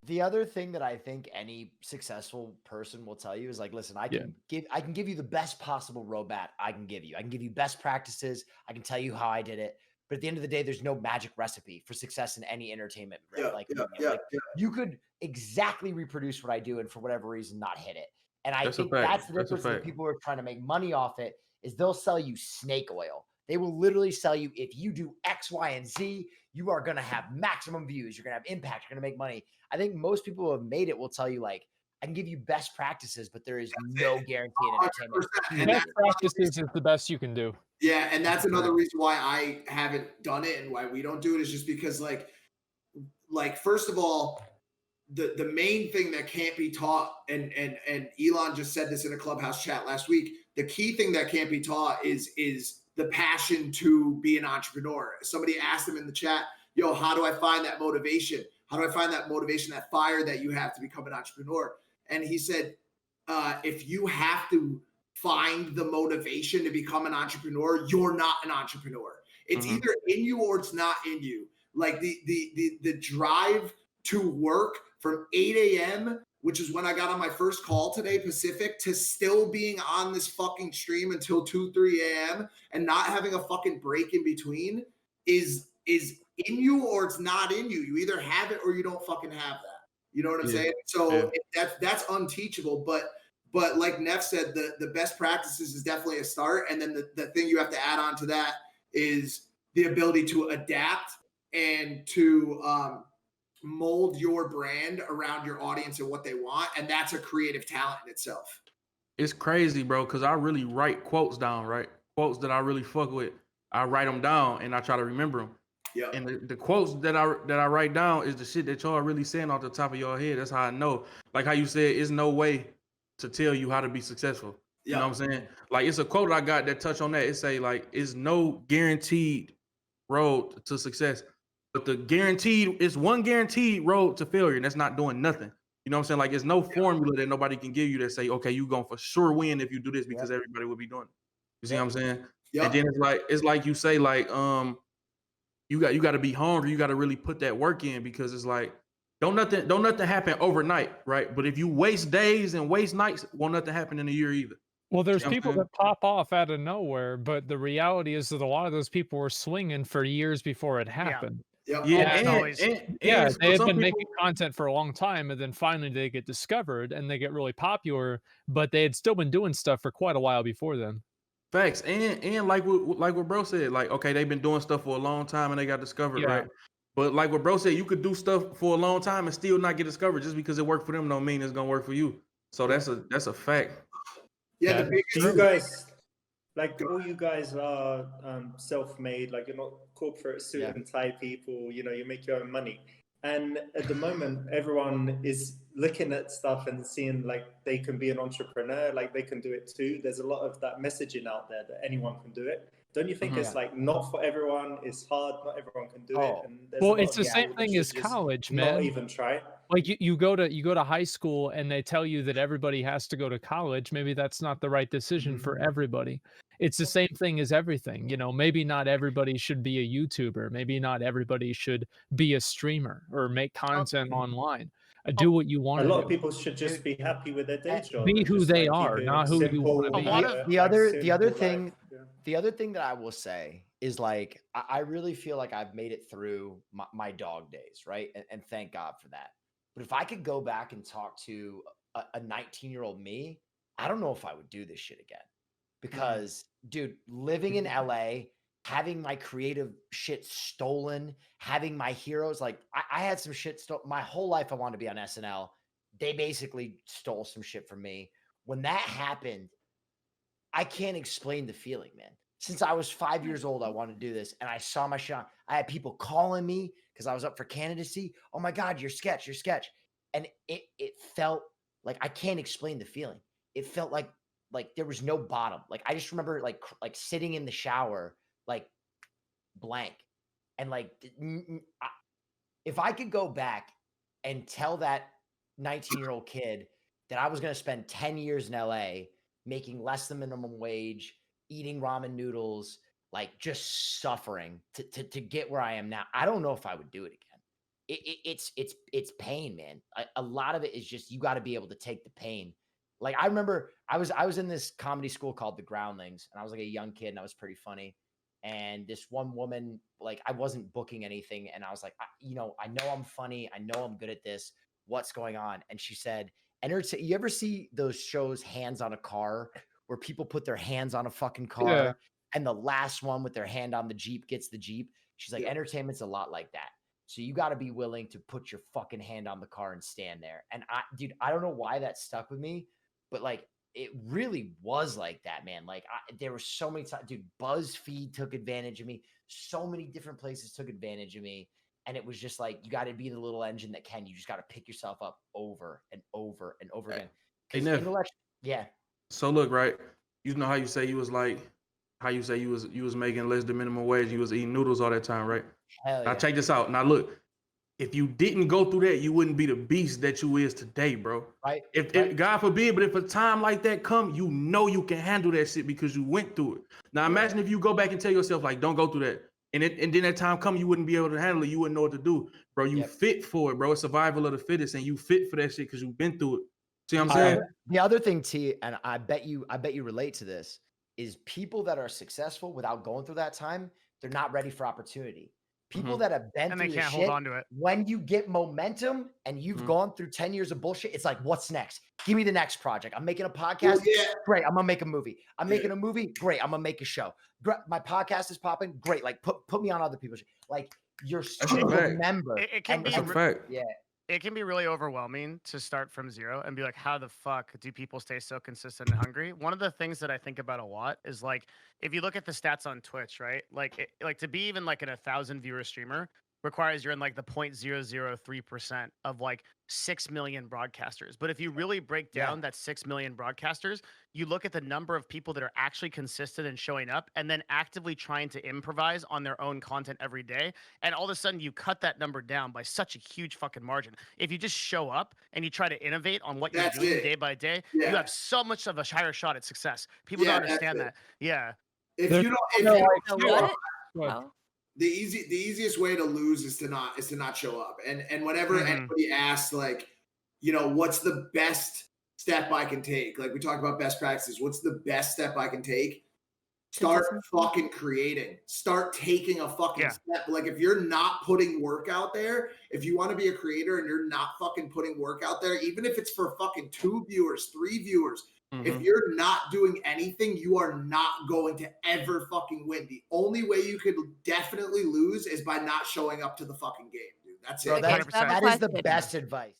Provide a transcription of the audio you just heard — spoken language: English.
The other thing that I think any successful person will tell you is like, listen, I can give you the best possible roadmap I can give you. I can give you best practices. I can tell you how I did it. But at the end of the day, there's no magic recipe for success in any entertainment. Like you could exactly reproduce what I do and for whatever reason not hit it. And I think that's the difference with people who are trying to make money off it is they'll sell you snake oil. They will literally sell you, if you do X, Y, and Z, you are going to have maximum views. You're going to have impact. You're going to make money. I think most people who have made it will tell you, like, I can give you best practices, but there is no guarantee in entertainment. And best practices is the best you can do. Yeah, and that's another reason why I haven't done it and why we don't do it is just because, like first of all, the main thing that can't be taught, and Elon just said this in a Clubhouse chat last week, the key thing that can't be taught is the passion to be an entrepreneur. Somebody asked him in the chat, yo, how do I find that motivation? How do I find that motivation, that fire that you have to become an entrepreneur? And he said, if you have to find the motivation to become an entrepreneur, you're not an entrepreneur. It's either in you or it's not in you. Like the drive to work from 8 a.m., which is when I got on my first call today, Pacific, to still being on this fucking stream until 2, 3 a.m. and not having a fucking break in between is in you or it's not in you. You either have it or you don't fucking have that. You know what I'm saying? So that's unteachable. But like Neff said, the best practices is definitely a start. And then the thing you have to add on to that is the ability to adapt and to mold your brand around your audience and what they want. And that's a creative talent in itself. It's crazy, bro, because I really write quotes down, right? Quotes that I really fuck with. I write them down and I try to remember them. Yeah. And the quotes that I write down is the shit that y'all really saying off the top of your head. That's how I know. Like how you said, it's no way to tell you how to be successful. You know what I'm saying? Like it's a quote I got that touch on that. It say like, it's no guaranteed road to success, but it's one guaranteed road to failure, and that's not doing nothing. You know what I'm saying? Like it's no formula that nobody can give you that say, okay, you gonna for sure win if you do this because everybody will be doing it. You see what I'm saying? And then it's like you say, like, you got to be hungry. You got to really put that work in because it's like, don't nothing happen overnight, right? But if you waste days and waste nights, won't nothing happen in a year either. Well, there's people that pop off out of nowhere, but the reality is that a lot of those people were swinging for years before it happened. They have been making content for a long time, and then finally they get discovered and they get really popular, but they had still been doing stuff for quite a while before then. Facts. And like what bro said, like, okay, they've been doing stuff for a long time and they got discovered, right? But like what bro said, you could do stuff for a long time and still not get discovered. Just because it worked for them don't mean it's gonna work for you. So that's a fact. Yeah, you guys, like all you guys are self-made, like you're not corporate suit and tie people, you know, you make your own money. And at the moment, everyone is looking at stuff and seeing like they can be an entrepreneur, like they can do it too. There's a lot of that messaging out there that anyone can do it. Don't you think it's like not for everyone? It's hard. Not everyone can do it. And well, it's the same thing as college, man. Not even try. Like you go to high school and they tell you that everybody has to go to college. Maybe that's not the right decision for everybody. It's the same thing as everything. You know, maybe not everybody should be a YouTuber. Maybe not everybody should be a streamer or make content online. Do what you want. A lot of people should just be happy with their day job. Be who they are, not who you want to be. The other thing that I will say is like, I really feel like I've made it through my dog days, right? And thank God for that. But if I could go back and talk to a 19-year-old me, I don't know if I would do this shit again. Because, dude, living in LA, having my creative shit stolen, having my heroes, like I had some shit stolen. My whole life I wanted to be on SNL. They basically stole some shit from me. When that happened, I can't explain the feeling, man. Since I was 5 years old, I wanted to do this. And I saw my shot. I had people calling me because I was up for candidacy. Oh my God, your sketch. And it felt like, I can't explain the feeling. It felt like there was no bottom. Like, I just remember like sitting in the shower, like blank. And like, if I could go back and tell that 19-year-old kid that I was going to spend 10 years in LA making less than minimum wage, eating ramen noodles, like just suffering to get where I am now, I don't know if I would do it again. it's pain, man. A lot of it is just you got to be able to take the pain. Like I remember I was in this comedy school called The Groundlings, and I was like a young kid, and I was pretty funny. And this one woman, like I wasn't booking anything, and I was like, I know I'm funny, I know I'm good at this. What's going on? And she said, you ever see those shows, Hands on a Car, where people put their hands on a fucking car, and the last one with their hand on the Jeep gets the Jeep? She's like, entertainment's a lot like that. So you got to be willing to put your fucking hand on the car and stand there. And I don't know why that stuck with me, but like it really was like that, man. Like there were so many times, dude, BuzzFeed took advantage of me. So many different places took advantage of me. And it was just like, you got to be the little engine that can. You just got to pick yourself up over and over and over again. Hey, Neff, yeah. So look, right? You know how you say you was making less than minimum wage. You was eating noodles all that time, right? Hell yeah. Now check this out. Now look, if you didn't go through that, you wouldn't be the beast that you is today, bro. Right. If God forbid, but if a time like that come, you know you can handle that shit because you went through it. Now imagine if you go back and tell yourself like, don't go through that. And then that time come, you wouldn't be able to handle it. You wouldn't know what to do, bro. You fit for it, bro. It's survival of the fittest, and you fit for that shit because you've been through it. See what I'm saying? The other thing, T, and I bet you relate to this, is people that are successful without going through that time, they're not ready for opportunity. People that have been through the shit, hold on to it. When you get momentum and you've gone through 10 years of bullshit, it's like, what's next? Give me the next project. I'm making a podcast. Great. I'm going to make a movie. I'm making a movie. Great. I'm going to make a show. My podcast is popping. Great. Like put me on other people's shit. Like you're still a member. It can be it can be really overwhelming to start from zero and be like, how the fuck do people stay so consistent and hungry? One of the things that I think about a lot is like, if you look at the stats on Twitch, right? Like, like to be even like an 1,000 viewer streamer requires you're in like the 0.003% of like 6 million broadcasters. But if you really break down that 6 million broadcasters, you look at the number of people that are actually consistent and showing up and then actively trying to improvise on their own content every day. And all of a sudden you cut that number down by such a huge fucking margin. If you just show up and you try to innovate on what you're doing day by day, you have so much of a higher shot at success. People don't understand that. Yeah. If you don't the easiest way to lose is to not show up. And whenever anybody asks, like, you know, what's the best step I can take? Like we talk about best practices. What's the best step I can take? Start fucking creating. Start taking a fucking step. Like if you're not putting work out there, if you want to be a creator and you're not fucking putting work out there, even if it's for fucking 2 viewers, 3 viewers, if you're not doing anything, you are not going to ever fucking win. The only way you could definitely lose is by not showing up to the fucking game, dude. That's it. That is the best advice.